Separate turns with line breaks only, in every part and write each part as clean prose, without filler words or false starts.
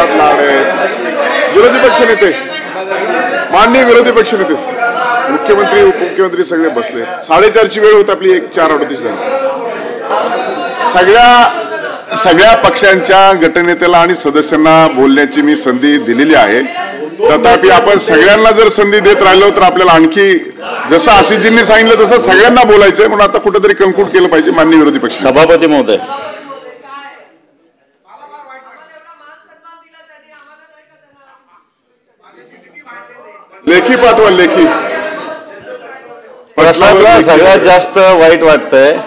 घरात लाड आहे. विरोधी पक्ष नेते, माननीय विरोधी पक्ष नेते, मुख्यमंत्री उपमुख्यमंत्री सगळे बसले. 4:30ची वेळ होती आपली, 4:38 झाली. सगळ्या पक्षांच्या गटनेत्याला आणि सदस्यांना बोलण्याची मी संधी दिलेली आहे. तथापि आपण सगळ्यांना जर संधी देत राहिलो तर आपल्याला आणखी, जसं आशिषजींनी सांगितलं तसं सगळ्यांना बोलायचंय, म्हणून आता कुठेतरी कन्क्लूड केलं पाहिजे. माननीय विरोधी पक्ष
सभापती महोदय,
लेखी पाठवा. लेखी
प्रसादला सगळ्यात जास्त वाईट वाटतंय.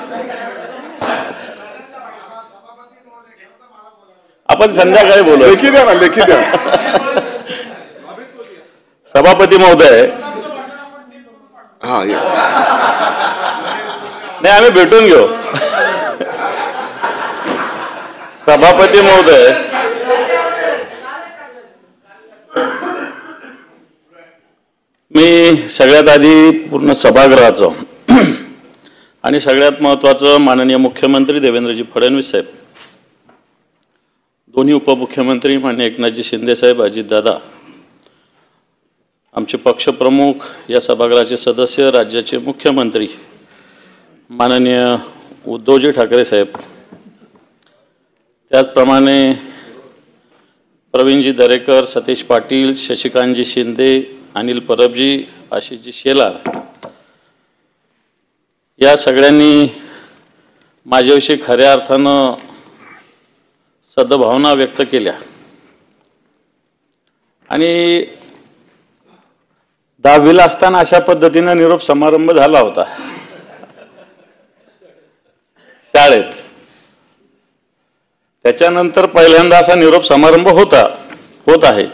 आपण संध्याकाळी बोलू.
लेखी द्या ना, लेखी द्या.
सभापती महोदय,
हा
नाही आम्ही भेटून घेऊ. सभापती महोदय, मी सगळ्यात आधी पूर्ण सभागृहाचं आणि सगळ्यात महत्त्वाचं माननीय मुख्यमंत्री देवेंद्रजी फडणवीस साहेब, दोन्ही उपमुख्यमंत्री माननीय एकनाथजी शिंदे साहेब, अजितदादा, आमचे पक्षप्रमुख, या सभागृहाचे सदस्य, राज्याचे मुख्यमंत्री माननीय उद्धवजी ठाकरे साहेब, त्याचप्रमाणे प्रवीणजी दरेकर, सतीश पाटील, शशिकांतजी शिंदे, अनिल परबजी, आशिषजी शेलार, या सगळ्यांनी माझ्याविषयी खऱ्या अर्थानं सद्भावना व्यक्त केल्या. आणि 10वीला असताना अशा पद्धतीनं निरोप समारंभ झाला होता शाळेत. त्याच्यानंतर पहिल्यांदा असा निरोप समारंभ होत आहे.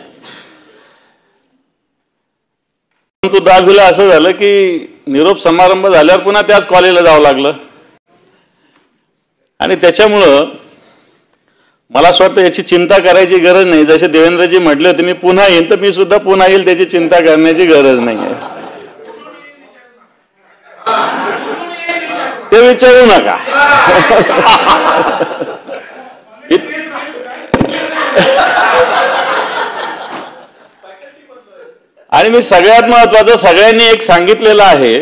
परंतु 10वीला असं झालं की निरोप समारंभ झाल्यावर पुन्हा त्याच कॉलेजला जावं लागलं. आणि त्याच्यामुळं मला असं वाटतं याची चिंता करायची गरज नाही. जसे देवेंद्रजी म्हटले होते मी पुन्हा येईन, तर मी सुद्धा पुन्हा येईल, त्याची चिंता करण्याची गरज नाही आहे. ते विचारू नका. आणि मी सगळ्यात महत्वाचं सगळ्यांनी एक सांगितलेलं आहे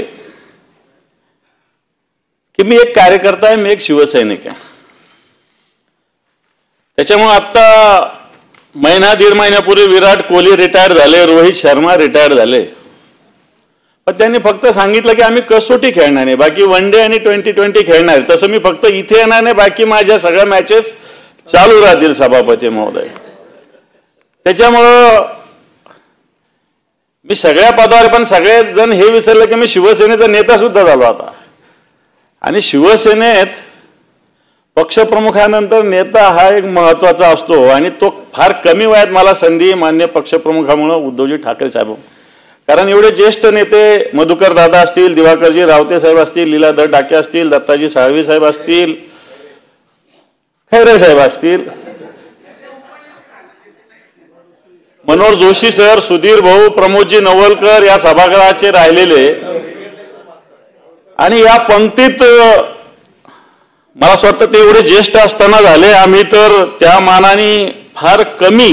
की मी एक कार्यकर्ता आहे, मी एक शिवसैनिक आहे. त्याच्यामुळे आता महिना दीड महिन्यापूर्वी विराट कोहली रिटायर झाले, रोहित शर्मा रिटायर झाले, पण त्यांनी फक्त सांगितलं की आम्ही कसोटी खेळणार नाही, बाकी वन डे आणि 2020 खेळणार. तसं मी फक्त इथे येणार नाही, बाकी माझ्या सगळ्या मॅचेस चालू राहतील सभापती महोदय. त्याच्यामुळं मी सगळ्या पदावर, पण सगळे जण हे विसरले की मी शिवसेनेचा नेता सुद्धा झालो आता. आणि शिवसेनेत पक्षप्रमुखानंतर नेता हा एक महत्वाचा असतो, आणि तो फार कमी वयात मला संधी मान्य पक्षप्रमुखामुळे उद्धवजी ठाकरे साहेब, कारण एवढे ज्येष्ठ नेते मधुकर दादा असतील, दिवाकरजी रावते साहेब असतील, लीलाधर डाके असतील, दत्ताजी साळवी साहेब असतील, खैरे साहेब असतील, मनोहर जोशी सर, सुधीर भाऊ, प्रमोदजी नवलकर या सभागृहाचे राहिलेले. आणि या पंक्तीत मला असं वाटतं ते एवढे ज्येष्ठ असताना झाले. आम्ही तर त्या मानाने फार कमी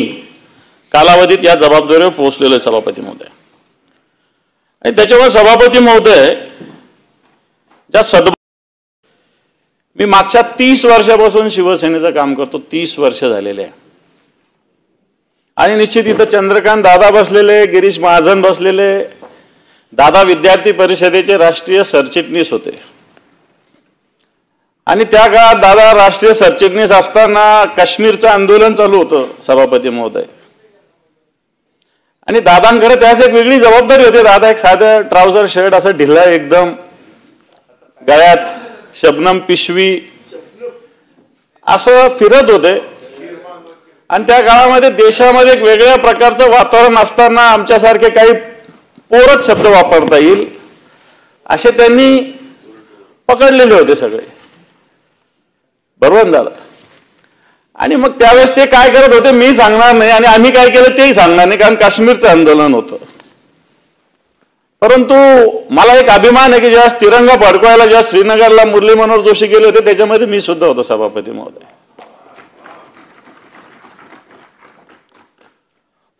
कालावधीत या जबाबदारीवर पोहोचलेलो आहे सभापती महोदय. आणि त्याच्यामुळे सभापती महोदय, मी मागच्या 30 वर्षापासून शिवसेनेचं काम करतो, 30 वर्ष झालेले आहे. आणि निश्चित इथं चंद्रकांत दादा बसलेले, गिरीश महाजन बसलेले. दादा विद्यार्थी परिषदेचे राष्ट्रीय सरचिटणीस होते, आणि त्या काळात दादा राष्ट्रीय सरचिटणीस असताना काश्मीरचं आंदोलन चालू होतं सभापती महोदय. आणि दादांकडे त्याच एक वेगळी जबाबदारी होती. दादा एक साधं ट्राउझर शर्ट असं ढिला एकदम, गळ्यात शबनम पिशवी असं फिरत होते. आणि त्या काळामध्ये देशामध्ये एक वेगळ्या प्रकारचं वातावरण असताना आमच्यासारखे काही पोरच शब्द वापरता येईल असे त्यांनी पकडलेले होते सगळे, बरोबर दादा. आणि मग त्यावेळेस ते काय करत होते मी सांगणार नाही, आणि आम्ही काय केलं तेही सांगणार नाही, कारण काश्मीरचं आंदोलन होतं. परंतु मला एक अभिमान आहे की जेव्हा तिरंगा फडकवायला जेव्हा श्रीनगरला मुरली मनोहर जोशी गेले होते, त्याच्यामध्ये मी सुद्धा होतो सभापती महोदय.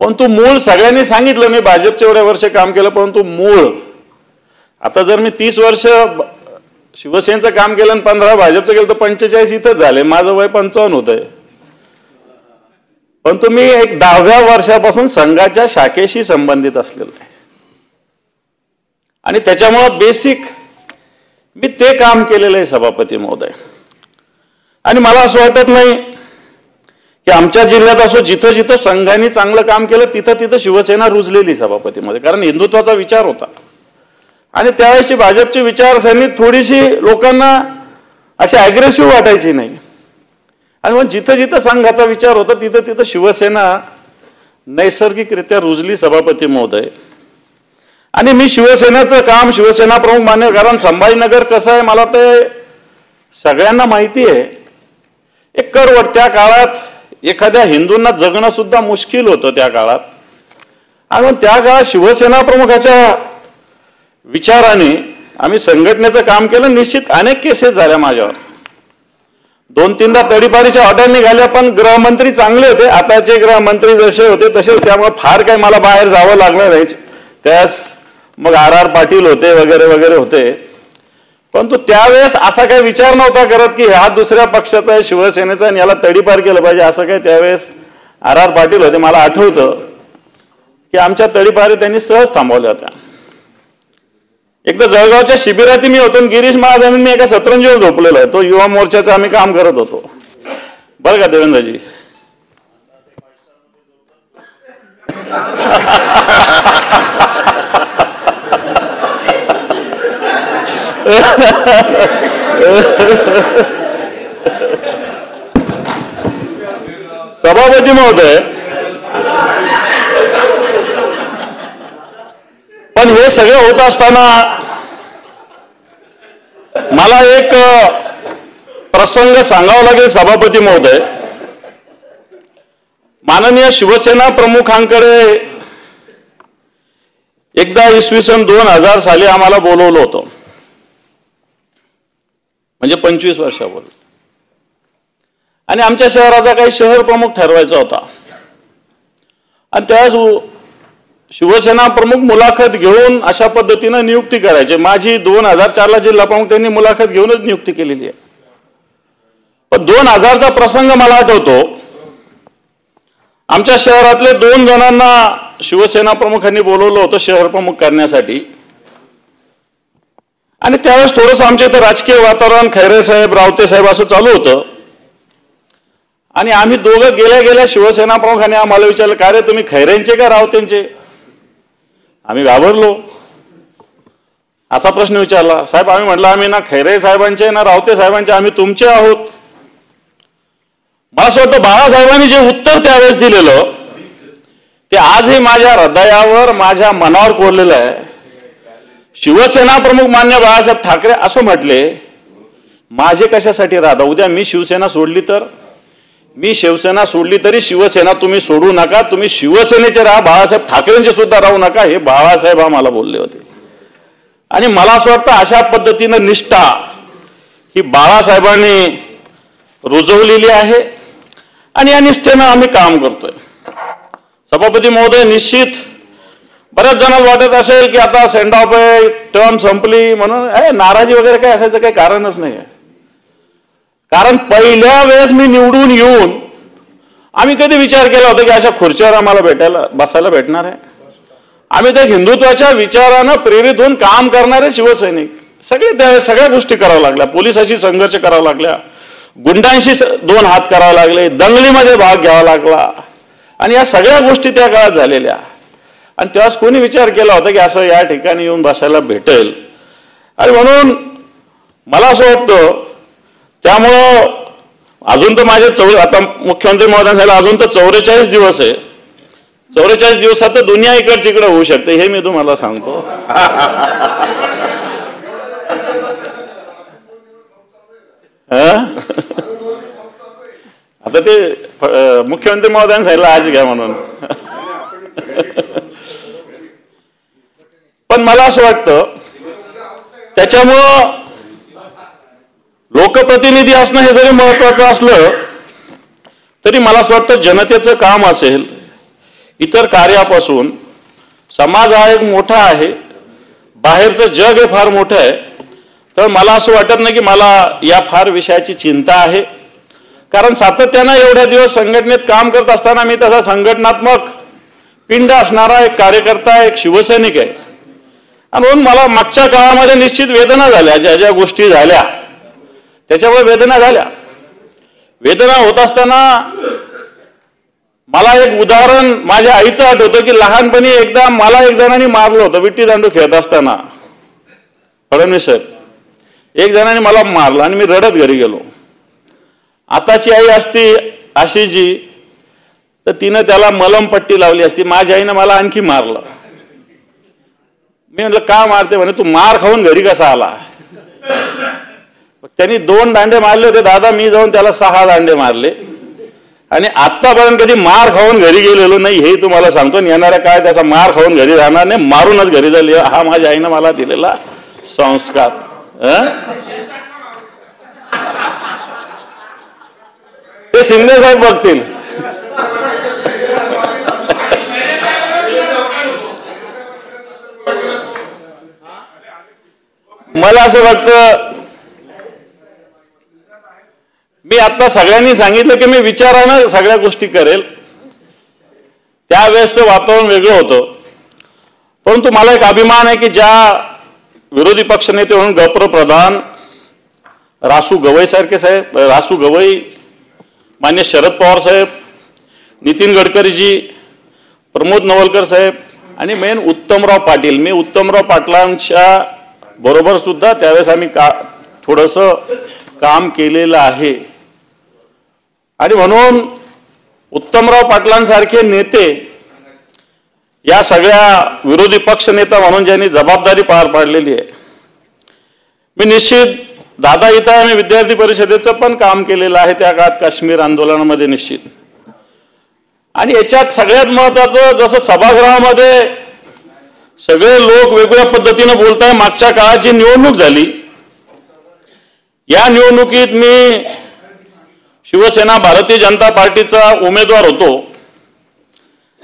परंतु मूळ सगळ्यांनी सांगितलं मी भाजपचे एवढे वर्ष काम केलं, परंतु मूळ आता जर मी 30 वर्ष शिवसेनेचं काम केलं आणि 15 भाजपचं केलं तर 45 इथंच झाले. माझं वय 55 होतंय. परंतु मी एक 10व्या वर्षापासून संघाच्या शाखेशी संबंधित असलेलो आहे आणि त्याच्यामुळं बेसिक मी ते काम केलेलं आहे सभापती महोदय. आणि मला असं वाटत नाही की आमच्या जिल्ह्यात असो जिथं जिथं संघाने चांगलं काम केलं तिथं तिथं शिवसेना रुजलेली सभापती महोदय, कारण हिंदुत्वाचा विचार होता आणि त्यावेळेची भाजपची विचारसरणी थोडीशी लोकांना अशी अग्रेसिव्ह वाटायची नाही. आणि मग जिथं जिथं संघाचा विचार होता तिथं तिथं शिवसेना नैसर्गिकरित्या रुजली सभापती महोदय. आणि मी शिवसेनेचं काम शिवसेना प्रमुख मान्य, कारण संभाजीनगर कसं आहे मला ते सगळ्यांना माहिती आहे. एक करवट त्या काळात एखाद्या हिंदूंना जगणं सुद्धा मुश्किल होतं त्या काळात. आणि त्या काळात शिवसेना प्रमुखाच्या विचाराने आम्ही संघटनेचं काम केलं. निश्चित अनेक केसेस झाल्या माझ्यावर, 2-3दा तडीपारीच्या ऑर्डर निघाल्या, पण गृहमंत्री चांगले होते. आताचे गृहमंत्री जसे होते तसे, त्यामुळे फार काही मला बाहेर जावं लागलं नाही. त्यास मग RR पाटील होते वगैरे वगैरे होते. परंतु त्यावेळेस असा काही विचार नव्हता करत की हा दुसऱ्या पक्षाचा आहे शिवसेनेचा आणि याला तडीपार केलं पाहिजे, असं काही त्यावेळेस RR पाटील होते. मला आठवतं की आमच्या तडीपारी त्यांनी सहज थांबवल्या होत्या. एकदा जळगावच्या शिबिरात मी होतो, गिरीश महाजन मी एका सतरंजीवर झोपलेलो आहे. तो युवा मोर्चाचं आम्ही काम करत होतो बरं का देवेंद्रजी. सभापती महोदय, पण हे सगळं होत असताना मला एक प्रसंग सांगावा लागेल सभापती महोदय. माननीय शिवसेना प्रमुखांकडे एकदा इसवी सन 2000 साली आम्हाला बोलवलं होतं, म्हणजे 25 वर्षापूर्वी. आणि आमच्या शहराचा काही शहर प्रमुख ठरवायचा होता आणि त्यावेळेस शिवसेना प्रमुख मुलाखत घेऊन अशा पद्धतीनं नियुक्ती करायची. माझी 2004ला जिल्हा प्रमुख त्यांनी मुलाखत घेऊनच नियुक्ती केलेली आहे. पण 2000चा प्रसंग मला आठवतो. आमच्या शहरातले 2 जणांना शिवसेना प्रमुखांनी बोलवलं होतं शहर प्रमुख करण्यासाठी. आणि त्यावेळेस थोडंसं आमच्या इथं राजकीय वातावरण खैरे साहेब रावते साहेब असं चालू होतं. आणि आम्ही दोघं गेल्या गेल्या शिवसेना प्रमुखांनी आम्हाला विचारलं, का रे तुम्ही खैरेंचे का रावतेंचे? आम्ही घाबरलो. असा प्रश्न विचारला. साहेब आम्ही म्हटलं आम्ही ना खैरे साहेबांचे ना रावते साहेबांचे, आम्ही तुमचे आहोत. मला असं वाटतं बाळासाहेबांनी जे उत्तर त्यावेळेस दिलेलं ते आजही माझ्या हृदयावर माझ्या मनावर कोरलेलं आहे. शिवसेना प्रमुख मान्य बाळासाहेब ठाकरे असं म्हटले, माझे कशासाठी राहता? उद्या मी शिवसेना सोडली तर? मी शिवसेना सोडली तरी शिवसेना तुम्ही सोडू नका, तुम्ही शिवसेनेचे राहा, बाळासाहेब ठाकरेंचे सुद्धा राहू नका, हे बाळासाहेब आम्हाला बोलले होते. आणि मला असं वाटतं अशा पद्धतीनं निष्ठा ही बाळासाहेबांनी रुजवलेली आहे आणि या निष्ठेनं आम्ही काम करतोय. सभापती महोदय, निश्चित बऱ्याच जणांना वाटत असेल की आता सेंड ऑफ आहे, टर्म संपली म्हणून नाराजी वगैरे काय असायचं काही कारणच नाही आहे. कारण पहिल्या वेळेस मी निवडून येऊन आम्ही कधी विचार केला होता की अशा खुर्चीवर आम्हाला बसायला भेटणार आहे? आम्ही त्या हिंदुत्वाच्या विचारानं प्रेरित होऊन काम करणारे शिवसैनिक सगळ्या गोष्टी कराव्या लागल्या. पोलिसाशी संघर्ष करावा लागला, गुंडांशी 2 हात करावे लागले, दंगलीमध्ये भाग घ्यावा लागला आणि या सगळ्या गोष्टी त्या काळात झालेल्या. आणि तेव्हाच कोणी विचार केला होता की असं या ठिकाणी येऊन बसायला भेटेल? आणि म्हणून मला असं वाटतं, त्यामुळं अजून तर माझे आता मुख्यमंत्री महोदयांना अजून तर 44 दिवस आहे. 44 दिवसात तर दुनिया इकडची इकडे होऊ शकते हे मी तुम्हाला सांगतो. आता ते मुख्यमंत्री महोदयांनी सांगितलं आज घ्या म्हणून. पण मला असं वाटतं त्याच्यामुळं लोकप्रतिनिधी असणं हे जरी महत्वाचं असलं तरी मला असं वाटतं जनतेचं काम असेल इतर कार्यापासून समाज हा एक मोठा आहे, बाहेरचं जग हे फार मोठं आहे. तर मला असं वाटत नाही की मला या फार विषयाची चिंता आहे, कारण सातत्यानं एवढ्या दिवस संघटनेत काम करत असताना मी तसा संघटनात्मक पिंड असणारा एक कार्यकर्ता, एक शिवसैनिक आहे. आणि म्हणून मला मागच्या काळामध्ये निश्चित वेदना झाल्या, ज्या ज्या गोष्टी झाल्या त्याच्यामुळे वेदना झाल्या. वेदना होत असताना मला एक उदाहरण माझ्या आईचं आठवतं की लहानपणी एकदा मला एक जणांनी मारलं होतं विट्टी दांडू खेळत असताना. फडणवीस साहेब, एक जणांनी मला मारलं आणि मी रडत घरी गेलो. आताची आई असती आशीजी तर तिनं त्याला मलमपट्टी लावली असती, माझ्या आईनं मला आणखी मारलं. मी म्हटलं का मारते? म्हणे तू मार खाऊन घरी कसा आला? त्यांनी 2 दांडे मारले होते दादा, मी जाऊन त्याला 6 दांडे मारले आणि आतापर्यंत कधी मार खाऊन घरी गेलेलो नाही हे तुम्हाला सांगतो. येणाऱ्या काय त्याचा मार खाऊन घरी राहणार नाही, मारूनच घरी जाईल. हा माझ्या आईनं मला दिलेला संस्कार. ते शिंदे साहेब बघतील. मला असं वाटतं, मी आता सगळ्यांनी सांगितलं की मी विचारानं सगळ्या गोष्टी करेल. त्यावेळेसचं वातावरण वेगळं होतं, परंतु मला एक अभिमान आहे की ज्या विरोधी पक्षनेते म्हणून गप्र प्रधान रासू गवई, मान्य शरद पवार साहेब, नितीन गडकरीजी, प्रमोद नवलकर साहेब आणि मेन उत्तमराव पाटील. मी उत्तमराव पाटलांच्या बरोबर सुद्धा त्यावेळेस आम्ही थोडंसं काम केलेलं आहे. आणि म्हणून उत्तमराव पाटलांसारखे नेते, या सगळ्या विरोधी पक्ष नेता म्हणून ज्यांनी जबाबदारी पार पाडलेली आहे, मी निश्चित दादा इथं आम्ही विद्यार्थी परिषदेचं पण काम केलेलं आहे त्या काळात काश्मीर आंदोलनामध्ये निश्चित. आणि याच्यात सगळ्यात महत्वाचं, जसं सभागृहामध्ये सगळे लोक वेगवेगळ्या पद्धतीनं बोलताय, मागच्या काळात जी निवडणूक झाली या निवडणुकीत मी शिवसेना भारतीय जनता पार्टीचा उमेदवार होतो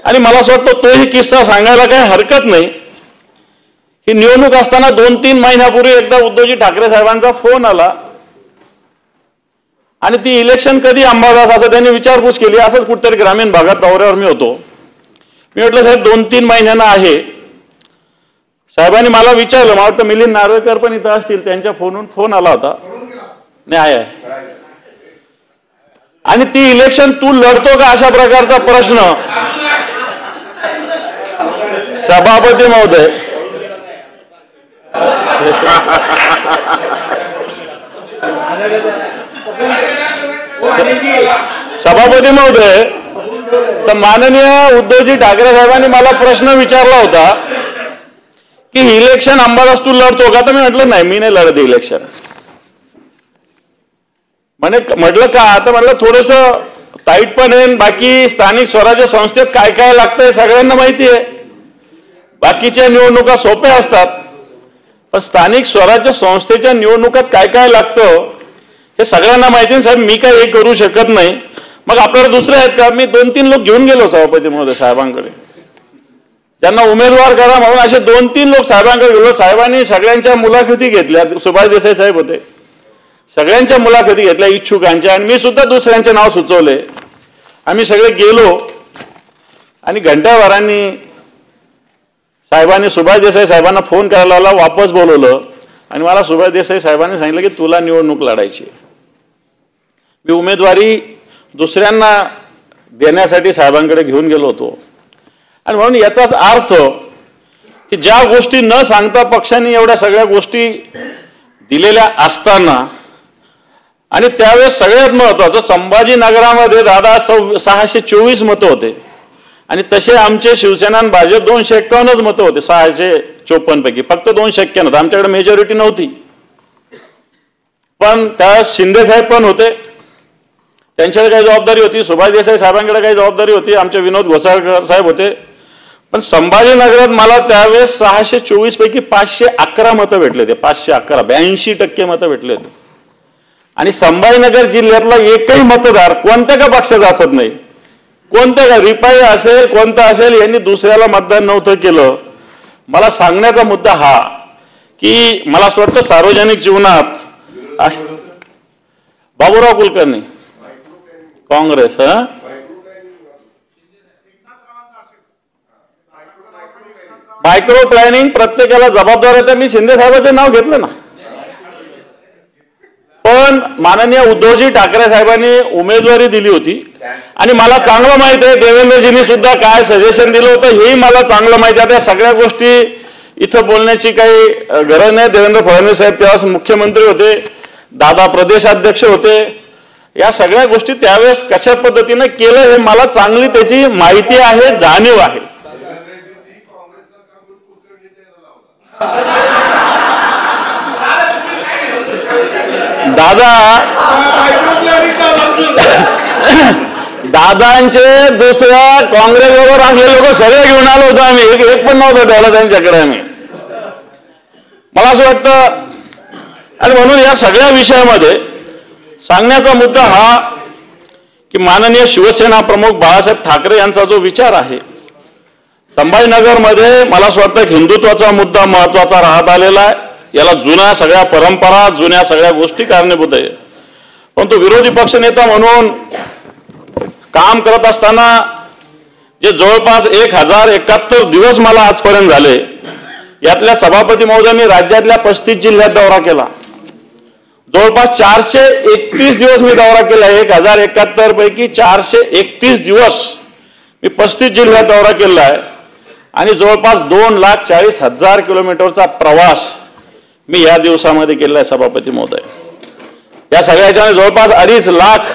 आणि मला असं वाटतं तोही किस्सा सांगायला काही हरकत नाही की निवडणूक असताना 2-3 महिन्यापूर्वी एकदा उद्धवजी ठाकरे साहेबांचा फोन आला आणि ती इलेक्शन कधी अंबादास असं त्यांनी विचारपूस केली. असंच कुठेतरी ग्रामीण भागात दौऱ्यावर मी होतो. मी म्हटलं साहेब 2-3 महिन्यांना आहे. साहेबांनी मला विचारलं, मला वाटतं मिलिंद नार्वेकर पण इथं असतील, त्यांच्या फोनवरून फोन आला होता. नाही आहे. आणि ती इलेक्शन तू लढतो का अशा प्रकारचा प्रश्न सभापती महोदय तर माननीय उद्धवजी ठाकरे साहेबांनी मला प्रश्न विचारला होता की इलेक्शन अंबादास तू लढतो का? तर मी म्हटलं नाही, मी नाही लढत इलेक्शन. म्हटलं का? तर म्हटलं थोडस टाईट पण आहे, बाकी स्थानिक स्वराज्य संस्थेत काय काय लागतंय सगळ्यांना माहिती आहे. बाकीच्या निवडणुका सोप्या असतात, पण स्थानिक स्वराज्य संस्थेच्या निवडणुकात काय काय लागतं हे सगळ्यांना माहिती. साहेब मी काय हे करू शकत नाही. मग आपल्याला दुसरे आहेत का? मी 2-3 लोक घेऊन गेलो सभापती महोदय साहेबांकडे, त्यांना उमेदवार करा म्हणून. असे 2-3 लोक साहेबांकडे गेलो. साहेबांनी सगळ्यांच्या मुलाखती घेतल्या. सुभाष देसाई साहेब होते, सगळ्यांच्या मुलाखती घेतल्या इच्छुकांच्या, आणि मी सुद्धा दुसऱ्यांचे नाव सुचवले. आम्ही सगळे गेलो आणि घंटाभरांनी साहेबांनी सुभाष देसाई साहेबांना फोन करायला लावला, वापस बोलवलं आणि मला सुभाष देसाई साहेबांनी सांगितलं की तुला निवडणूक लढायची. मी उमेदवारी दुसऱ्यांना देण्यासाठी साहेबांकडे घेऊन गेलो होतो. आणि म्हणून याचाच अर्थ की ज्या गोष्टी न सांगता पक्षांनी एवढ्या सगळ्या गोष्टी दिलेल्या असताना, आणि त्यावेळेस सगळ्यात महत्वाचं संभाजीनगरामध्ये दादा 624 मतं होते आणि तसे आमचे शिवसेना आणि भाजप 251च मतं होते 654 पैकी. फक्त 2 शक्य नव्हतं, आमच्याकडे मेजॉरिटी नव्हती. पण त्या शिंदे साहेब पण होते, त्यांच्याकडे काही जबाबदारी होती. सुभाष देसाई साहेबांकडे काही जबाबदारी होती. आमचे विनोद घोसाळकर साहेब होते. पण संभाजीनगरात मला त्यावेळेस 624 पैकी 511 मतं भेटले होते. 511, 82% मतं भेटले होते. आणि संभाजीनगर जिल्ह्यातला एकही मतदार कोणत्या का पक्षाचा असत नाही, कोणतं का रिपाई असेल कोणतं असेल, यांनी दुसऱ्याला मतदान नव्हतं केलं. मला सांगण्याचा मुद्दा हा की मला असं वाटतं सार्वजनिक जीवनात बाबूराव कुलकर्णी काँग्रेस मायक्रो प्लॅनिंग प्रत्येकाला जबाबदार आहे. मी शिंदे साहेबांचं नाव घेतलं ना, पण माननीय उद्धवजी ठाकरे साहेबांनी उमेदवारी दिली होती आणि मला चांगलं माहित आहे देवेंद्रजींनी सुद्धा काय सजेशन दिलं होतं हेही मला चांगलं माहिती आहे. त्या सगळ्या गोष्टी इथं बोलण्याची काही गरज नाही. देवेंद्र फडणवीस साहेब तेव्हा मुख्यमंत्री होते, दादा प्रदेशाध्यक्ष होते. या सगळ्या गोष्टी त्यावेळेस कशा पद्धतीने केलं हे मला चांगली त्याची माहिती आहे, जाणीव आहे. दादांचे दुसऱ्या काँग्रेसबरोबर हे लोक सगळे घेऊन आलो होतो आम्ही, एक पण नव्हतं ठेवलं त्यांच्याकडे आम्ही. मला असं वाटतं आणि म्हणून या सगळ्या विषयामध्ये सांगण्याचा मुद्दा हा की माननीय शिवसेना प्रमुख बाळासाहेब ठाकरे यांचा जो विचार आहे संभाजीनगरमध्ये, मला असं वाटतं की हिंदुत्वाचा मुद्दा महत्वाचा राहत आलेला आहे. याला जुन्या सगळ्या परंपरा, जुन्या सगळ्या गोष्टी कारणीभूत आहे. परंतु विरोधी पक्षनेता म्हणून काम करत असताना जे जवळपास 1071 दिवस मला आजपर्यंत झाले, यातल्या सभापती महोदयांनी राज्यातल्या 35 जिल्ह्यात दौरा केला. जवळपास 431 दिवस मी दौरा केला. 1071 पैकी 431 दिवस मी 35 जिल्ह्यात दौरा केला आहे आणि जवळपास 2,40,000 किलोमीटरचा प्रवास मी या दिवसामध्ये केला आहे सभापती महोदय. या सगळ्याच्या जवळपास 2.5 लाख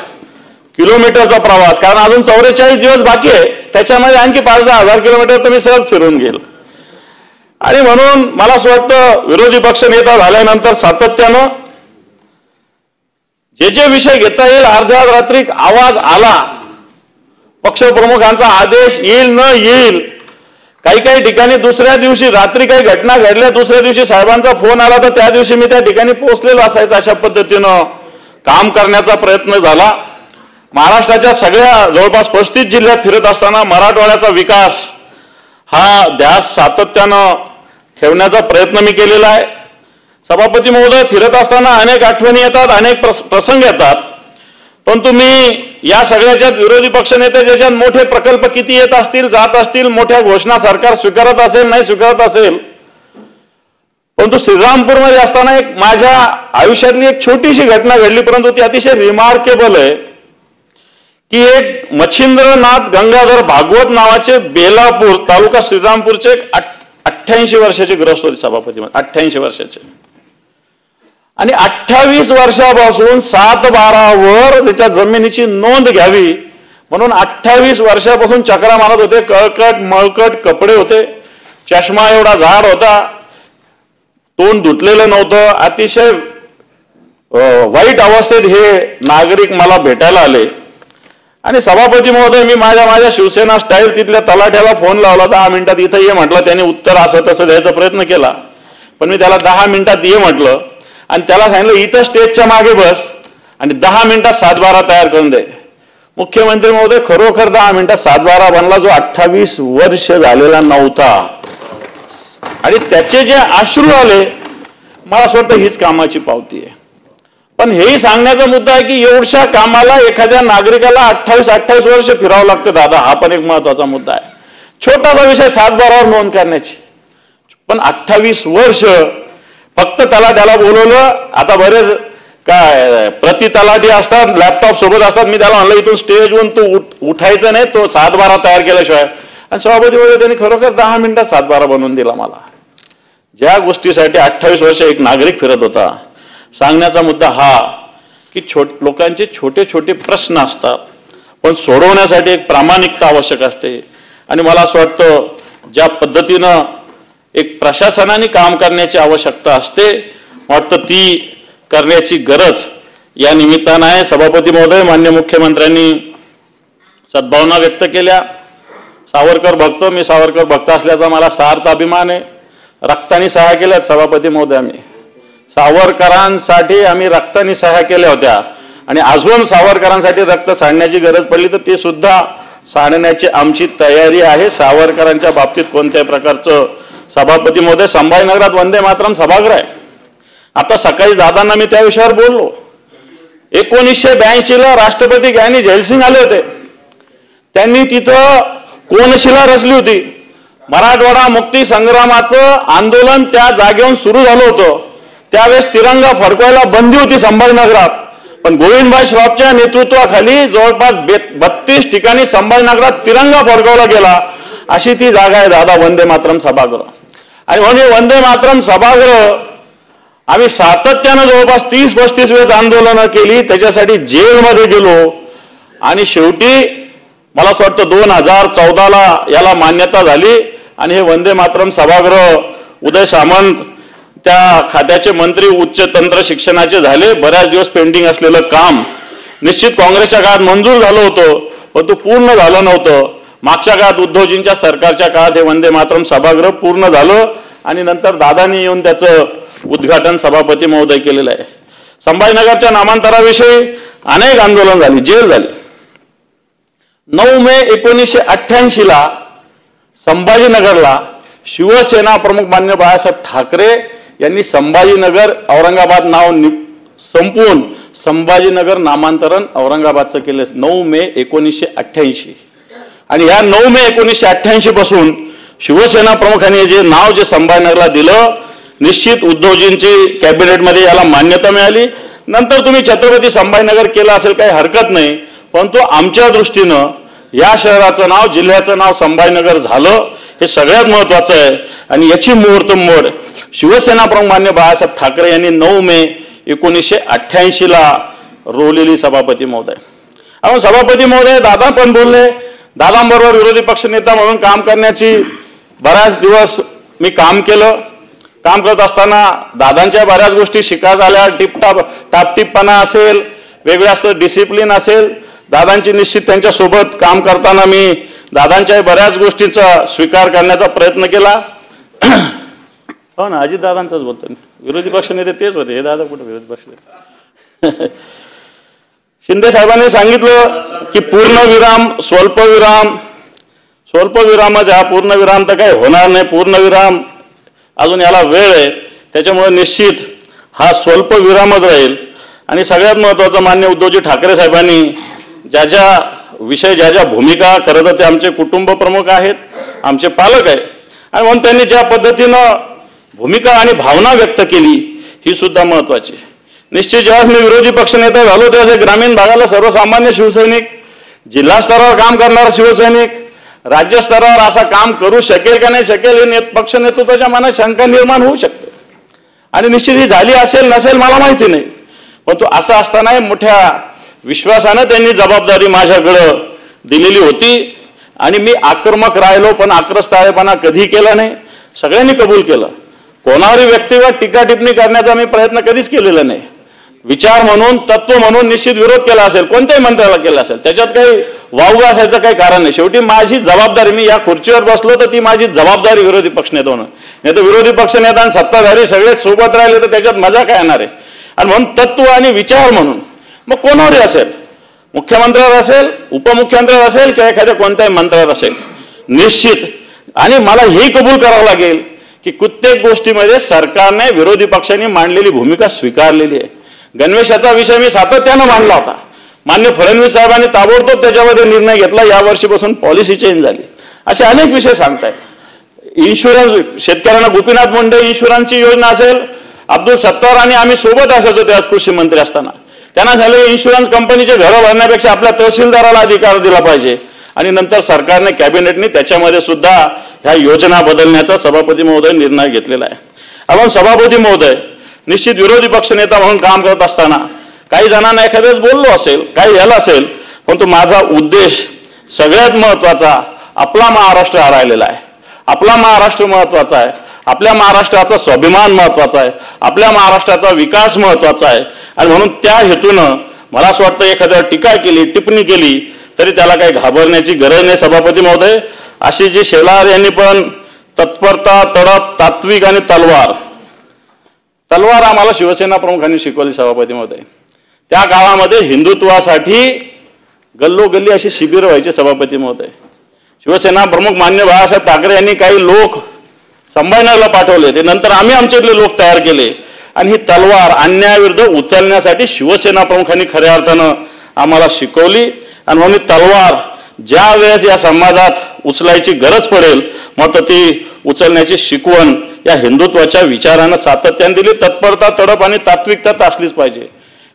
किलोमीटरचा प्रवास, कारण अजून 44 दिवस बाकी आहे, त्याच्यामध्ये आणखी 5-10 किलोमीटर तर मी सहज फिरून घेईल. आणि म्हणून मला असं वाटतं विरोधी पक्ष नेता झाल्यानंतर सातत्यानं जे जे विषय घेता येईल, अर्ध्या रात्री आवाज आला, पक्षप्रमुखांचा आदेश येईल न येईल, काही काही ठिकाणी दुसऱ्या दिवशी रात्री काही घटना घडल्या, दुसऱ्या दिवशी साहेबांचा फोन आला तर त्या दिवशी मी त्या ठिकाणी पोहोचलेलो असायचं. अशा पद्धतीनं काम करण्याचा प्रयत्न झाला. महाराष्ट्राच्या सगळ्या जवळपास 35 जिल्ह्यात फिरत असताना मराठवाड्याचा विकास हा ध्यास सातत्यानं ठेवण्याचा प्रयत्न मी केलेला आहे. सभापती महोदय, फिरत असताना अनेक आठवणी येतात, अनेक प्रसंग येतात, पण तुम्ही या सगळ्याच्यात विरोधी पक्षनेते ज्याच्यात मोठे प्रकल्प किती येत असतील, जात असतील, मोठ्या घोषणा सरकार स्वीकारत असेल, नाही स्वीकारत असेल, परंतु श्रीरामपूरमध्ये असताना एक माझ्या आयुष्यातली एक छोटीशी घटना घडली, परंतु ती अतिशय रिमार्केबल आहे की एक मच्छिंद्रनाथ गंगाधर भागवत नावाचे बेलापूर तालुका श्रीरामपूरचे एक 88 वर्षाचे ग्रस्त होते सभापती, 88 वर्षाचे, आणि 28 वर्षापासून 7/12 त्याच्या जमिनीची नोंद घ्यावी म्हणून 28 वर्षापासून चक्रा मारत होते. कळकट मळकट कपडे होते, चष्मा एवढा झाड होता, तोंड धुतलेलं नव्हतं, अतिशय वाईट अवस्थेत हे नागरिक मला भेटायला आले. आणि सभापती महोदय, मी माझ्या शिवसेना स्टाईल तिथल्या तलाठ्याला फोन लावला, 10 मिनिटात इथं ये म्हटलं. त्याने उत्तर असं तसं द्यायचा प्रयत्न केला, पण मी त्याला 10 मिनिटात ये म्हटलं आणि त्याला सांगितलं इथं स्टेजच्या मागे बस आणि 10 मिनिटात 7/12 तयार करून दे. मुख्यमंत्री महोदय, खरोखर 10 मिनिटात 7/12 बनला, जो 28 वर्ष झालेला नव्हता. आणि त्याचे जे अश्रू आले, मला असं वाटतं हीच कामाची पावती आहे. पण हेही सांगण्याचा मुद्दा आहे की एवढ्या कामाला एखाद्या नागरिकाला 28 वर्ष फिरावं लागतं दादा, हा पण एक महत्वाचा मुद्दा आहे. छोटासा विषय 7/12 नोंद करण्याची, पण 28 वर्ष फक्त तलाट्याला बोलवलं. आता बरेच काय प्रति तलाठी असतात, लॅपटॉप सोबत असतात, मी त्याला म्हणलं इथून स्टेजवरून तू उठायचं नाही, तो 7/12 तयार केल्याशिवाय. आणि सभापती मध्ये त्यांनी खरोखर 10 मिनिटात 7/12 बनवून दिला मला. ज्या गोष्टीसाठी 28 वर्ष एक नागरिक फिरत होता. सांगण्याचा मुद्दा हा की लोकांचे छोटे छोटे प्रश्न असतात, पण सोडवण्यासाठी एक प्रामाणिकता आवश्यक असते. आणि मला असं वाटतं ज्या पद्धतीनं एक प्रशासनाने काम करण्याची आवश्यकता असते, वाटतं ती करण्याची गरज या निमित्तानं आहे. सभापती महोदय, माननीय मुख्यमंत्र्यांनी सद्भावना व्यक्त केल्या. सावरकर भक्त, मी सावरकर भक्त असल्याचा मला सार्थ अभिमान आहे. रक्ताने सह्या केल्यात सभापती महोदय, आम्ही सावरकरांसाठी आम्ही रक्ताने सह्या केल्या होत्या आणि अजून सावरकरांसाठी रक्त सांडण्याची गरज पडली तर ते सुद्धा सांडण्याची आमची तयारी आहे. सावरकरांच्या बाबतीत कोणत्याही प्रकारचं सभापती महोदय, संभाजीनगरात वंदे मातरम सभागृह आहे. आता सकाळी दादांना मी त्या विषयावर बोललो. 1982ला राष्ट्रपती ज्ञानी जयसिंग आले होते. त्यांनी तिथं कोनशिला रचली होती. मराठवाडा मुक्ती संग्रामाचं आंदोलन त्या जागेवरून सुरू झालं होतं. त्यावेळेस तिरंगा फडकवायला बंदी होती संभाजीनगरात, पण गोविंदभाई श्रॉफच्या नेतृत्वाखाली जवळपास 32 ठिकाणी संभाजीनगरात तिरंगा फडकवला गेला. अशी ती जागा आहे दादा वंदे मातरम सभागृह. आणि म्हणजे वंदे मातरम सभागृह आम्ही सातत्यानं जवळपास 30-35 वेळेस आंदोलनं केली, त्याच्यासाठी जेलमध्ये गेलो आणि शेवटी मला असं वाटतं 2014ला याला मान्यता झाली. आणि हे वंदे मातरम सभागृह उदय सामंत त्या खात्याचे मंत्री उच्च तंत्र शिक्षणाचे झाले. बऱ्याच दिवस पेंडिंग असलेलं काम निश्चित काँग्रेसच्या काळात मंजूर झालं होतं, पण तो पूर्ण झालं नव्हतं. मागच्या काळात उद्धवजींच्या सरकारच्या काळात हे वंदे मातरम सभागृह पूर्ण झालं आणि नंतर दादांनी येऊन त्याचं उद्घाटन सभापती महोदय केलेलं आहे. संभाजीनगरच्या नामांतराविषयी अनेक आंदोलन झाली, जेल झाली. 9 मे 1988ला संभाजीनगरला शिवसेना प्रमुख मान्य बाळासाहेब ठाकरे यांनी संभाजीनगर औरंगाबाद नाव संपवून संभाजीनगर नामांतरण औरंगाबादचं केलं. 9 मे 1988. आणि या 9 मे 1988 पासून शिवसेना प्रमुखांनी जे नाव जे संभाजीनगरला दिलं, निश्चित उद्धवजींची कॅबिनेटमध्ये याला मान्यता मिळाली. नंतर तुम्ही छत्रपती संभाजीनगर केलं असेल, काही हरकत नाही, परंतु आमच्या दृष्टीनं या शहराचं नाव, जिल्ह्याचं नाव संभाजीनगर झालं हे सगळ्यात महत्वाचं आहे. आणि याची मुहूर्तमेढ शिवसेना प्रमुख मान्य बाळासाहेब ठाकरे यांनी 9 मे 1988ला रोवलेली सभापती महोदय. आपण सभापती महोदय दादा पण बोलले. दादांबरोबर विरोधी पक्षनेता म्हणून काम करण्याची बऱ्याच दिवस मी काम केलं. काम करत असताना दादांच्या बऱ्याच गोष्टी शिकायला आल्या. टापटीपणा असेल, वेगळं असं डिसिप्लिन असेल, दादांची निश्चित त्यांच्यासोबत काम करताना मी दादांच्या बऱ्याच गोष्टीचा स्वीकार करण्याचा प्रयत्न केला. हो ना, अजित दादांचाच बोलतो. विरोधी पक्ष नेते तेच होते, हे दादा कुठे विरोधी पक्ष नेते. शिंदे साहेबांनी सांगितलं की पूर्णविराम, स्वल्पविराम. स्वल्पविरामच हा, पूर्णविराम तर काही होणार नाही. पूर्णविराम अजून याला वेळ आहे, त्याच्यामुळे निश्चित हा स्वल्पविरामच राहील. आणि सगळ्यात महत्वाचं मान्य उद्धवजी ठाकरे साहेबांनी ज्या ज्या भूमिका, खरं तर ते आमचे कुटुंब प्रमुख आहेत, आमचे पालक आहेत, आणि म्हणून त्यांनी ज्या पद्धतीनं भूमिका आणि भावना व्यक्त केली ही सुद्धा महत्वाची. निश्चित जेव्हा मी विरोधी पक्षनेता झालो तेव्हा ग्रामीण भागाला सर्वसामान्य शिवसैनिक, जिल्हा स्तरावर काम करणारा शिवसैनिक, राज्य स्तरावर असं काम करू शकेल का नाही शकेल हे पक्ष नेतृत्वाच्या मनात शंका निर्माण होऊ शकते. आणि निश्चित ही झाली असेल नसेल मला माहिती नाही, पण तो असं असताना मोठ्या विश्वासानं त्यांनी जबाबदारी माझ्याकडं दिलेली होती. आणि मी आक्रमक राहिलो, पण आक्रस्ताळेपणा कधी केला नाही. सगळ्यांनी कबूल केलं. कोणावरही व्यक्तिगत टीका टिप्पणी करण्याचा मी प्रयत्न कधीच केलेला नाही. विचार म्हणून, तत्व म्हणून निश्चित विरोध केला असेल, कोणत्याही मंत्र्याला केला असेल, त्याच्यात काही वावगं असायचं काही कारण नाही. शेवटी माझी जबाबदारी, मी या खुर्चीवर बसलो तर ती माझी जबाबदारी विरोधी पक्षनेता होणं. नाही तर विरोधी पक्षनेता आणि सत्ताधारी सगळे सोबत राहिले तर त्याच्यात मजा काय येणार आहे. आणि म्हणून तत्व आणि विचार म्हणून मग कोणावरही असेल, मुख्यमंत्र्यावर असेल, उपमुख्यमंत्र्यावर असेल किंवा एखाद्या कोणत्याही मंत्र्यावर असेल, निश्चित. आणि मला हे कबूल करावं लागेल की प्रत्येक गोष्टीमध्ये सरकारने, विरोधी पक्षांनी मांडलेली भूमिका स्वीकारलेली आहे. गणवेशाचा विषय मी सातत्यानं मांडला होता. मान्य फडणवीस साहेबांनी ताबडतोब त्याच्यामध्ये निर्णय घेतला. या वर्षीपासून पॉलिसी चेंज झाली. असे अनेक विषय सांगतायत. इन्शुरन्स, शेतकऱ्यांना गोपीनाथ मुंडे इन्शुरन्सची योजना असेल, अब्दुल सत्तार आणि आम्ही सोबत असायचो त्याच कृषी मंत्री असताना. त्यांना झाले इन्शुरन्स कंपनीचे घरं भरण्यापेक्षा आपल्या तहसीलदाराला अधिकार दिला पाहिजे. आणि नंतर सरकारने, कॅबिनेटने त्याच्यामध्ये सुद्धा ह्या योजना बदलण्याचा सभापती महोदय निर्णय घेतलेला आहे. आपण सभापती महोदय निश्चित विरोधी पक्षनेता म्हणून काम करत असताना काही जणांना एखाद्याच बोललो असेल, काही झालं असेल, परंतु माझा उद्देश सगळ्यात महत्वाचा, आपला महाराष्ट्र हरायलेला आहे. आपला महाराष्ट्र महत्वाचा आहे. आपल्या महाराष्ट्राचा स्वाभिमान महत्वाचा आहे. आपल्या महाराष्ट्राचा विकास महत्वाचा आहे. आणि म्हणून त्या हेतूनं मला असं वाटतं एखाद्यावर टीका केली, टिप्पणी केली तरी त्याला काही घाबरण्याची गरज नाही. सभापती महोदय, अशी जी शेलार यांनी पण तत्परता, तडप, तात्विक आणि तलवार आम्हाला शिवसेना प्रमुखांनी शिकवली सभापती महोदय. त्या काळामध्ये हिंदुत्वासाठी गल्लोगल्ली अशी शिबिरं व्हायची सभापती महोदय. शिवसेना प्रमुख मान्य बाळासाहेब ठाकरे यांनी काही लोक संभाजीनगरला पाठवले, ते नंतर आम्ही आमच्यातले लोक तयार केले आणि ही तलवार अन्यायाविरुद्ध उचलण्यासाठी शिवसेना प्रमुखांनी खऱ्या अर्थानं आम्हाला शिकवली. आणि म्हणून ही तलवार ज्या वेळेस या समाजात उचलायची गरज पडेल मात्र ती उचलण्याची शिकवण या हिंदुत्वाच्या विचारानं सातत्याने दिली. तत्परता, तडप आणि तात्विकता तर असलीच पाहिजे.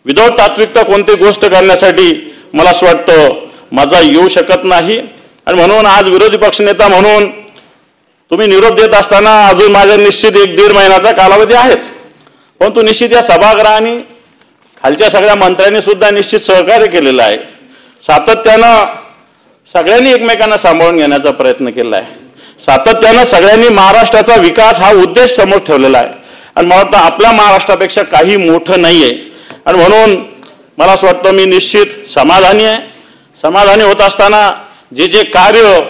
विदाऊट तात्विकता कोणती गोष्ट करण्यासाठी मला असं वाटतं मजा येऊ शकत नाही. आणि म्हणून आज विरोधी पक्षनेता म्हणून तुम्ही निरोप देत असताना अजून माझ्या निश्चित 1-1.5 महिन्याचा कालावधी आहेच, परंतु निश्चित या सभागृहाने खालच्या सगळ्या मंत्र्यांनी सुद्धा निश्चित सहकार्य केलेलं आहे. सातत्यानं सगळ्यांनी एकमेकांना सांभाळून घेण्याचा प्रयत्न केला आहे. सातत्यानं सगळ्यांनी महाराष्ट्राचा विकास हा उद्देश समोर ठेवलेला आहे. आणि मला वाटतं आपल्या महाराष्ट्रापेक्षा काही मोठं नाही आहे. आणि म्हणून मला असं वाटतं मी निश्चित समाधानी आहे. समाधानी होत असताना जे जे कार्य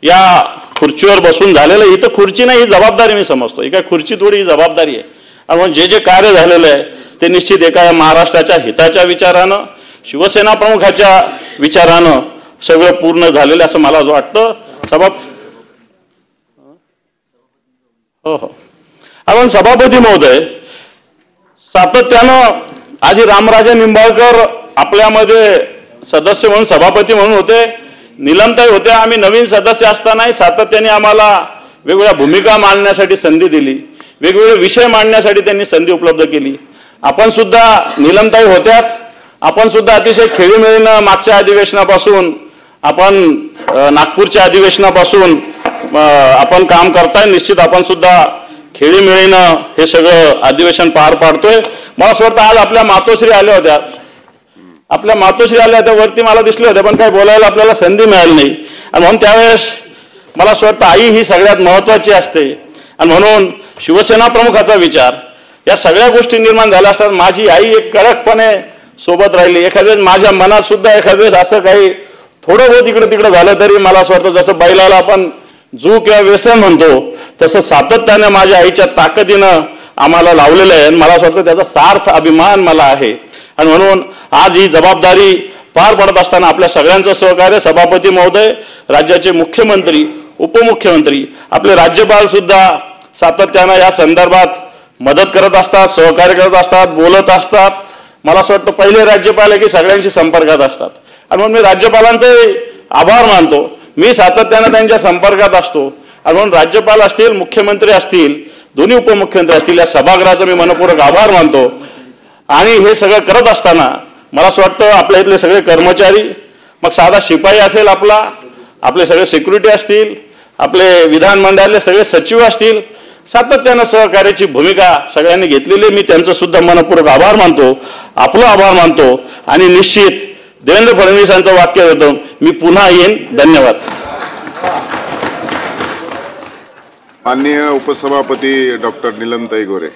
या खुर्चीवर बसून झालेलं आहे, इथं खुर्ची नाही, ही जबाबदारी मी समजतो. ही काय खुर्ची थोडी, ही जबाबदारी आहे. आणि म्हणून जे जे कार्य झालेलं आहे ते निश्चित एका महाराष्ट्राच्या हिताच्या विचारानं, शिवसेना प्रमुखाच्या विचारानं सगळं पूर्ण झालेलं असं मला वाटतं. हो. आपण सभापती महोदय, सातत्यानं आधी रामराजे निंबाळकर आपल्यामध्ये सदस्य म्हणून सभापती म्हणून होते, नीलमताई होत्या. आम्ही नवीन सदस्य असतानाही सातत्याने आम्हाला वेगवेगळ्या भूमिका मांडण्यासाठी संधी दिली, वेगवेगळे विषय मांडण्यासाठी त्यांनी संधी उपलब्ध केली. आपण सुद्धा नीलमताई होत्याच, आपण सुद्धा अतिशय खेळीमेळीनं मागच्या अधिवेशनापासून आपण नागपूरच्या अधिवेशनापासून आपण काम करताय. निश्चित आपण सुद्धा खेळीमेळीनं हे सगळं अधिवेशन पार पाडतोय. मला असं वाटतं आज आपल्या मातोश्री आल्या होत्या, वरती मला दिसल्या होत्या, पण काही बोलायला आपल्याला संधी मिळाली नाही. आणि म्हणून त्यावेळेस मला असं वाटतं आई ही सगळ्यात महत्वाची असते. आणि म्हणून शिवसेना प्रमुखाचा विचार या सगळ्या गोष्टी निर्माण झाल्या असतात. माझी आई एक कडकपणे सोबत राहिली. एखाद्या माझ्या मनात सुद्धा एखाद्या असं काही थोडं बहुत इकडे तिकडे झालं तरी मला असं वाटतं जसं बैलाला आपण जू किंवा व्यसन म्हणतो तसं सातत्याने माझ्या आईच्या ताकदीनं आम्हाला लावलेलं आहे. आणि मला असं वाटतं त्याचा सार्थ अभिमान मला आहे. आणि म्हणून आज ही जबाबदारी पार पडत असताना आपल्या सगळ्यांचं सहकार्य, सभापती महोदय, राज्याचे मुख्यमंत्री, उपमुख्यमंत्री, आपले राज्यपाल सुद्धा सातत्यानं या संदर्भात मदत करत असतात, सहकार्य करत असतात, बोलत असतात. मला असं वाटतं पहिले राज्यपाल आहे की सगळ्यांशी संपर्कात असतात. आणि म्हणून मी राज्यपालांचे आभार मानतो. मी सातत्यानं त्यांच्या संपर्कात असतो. आणि म्हणून राज्यपाल असतील, मुख्यमंत्री असतील, दोन्ही उपमुख्यमंत्री असतील, या सभागृहाचा मी मनपूर्वक आभार मानतो. आणि हे सगळं करत असताना मला असं वाटतं आपल्या इथले सगळे कर्मचारी, मग साधा शिपाई असेल आपले सगळे सिक्युरिटी असतील, आपले विधानमंडळातले सगळे सचिव असतील, सातत्यानं सहकार्याची भूमिका सगळ्यांनी घेतलेली. मी त्यांचं सुद्धा मनपूर्वक आभार मानतो, आपलं आभार मानतो. आणि निश्चित देवेंद्र फडणवीसांचं वाक्य देतो, मी पुन्हा येईन. धन्यवाद.
माननीय उपसभापती डॉक्टर नीलमताई गोरे.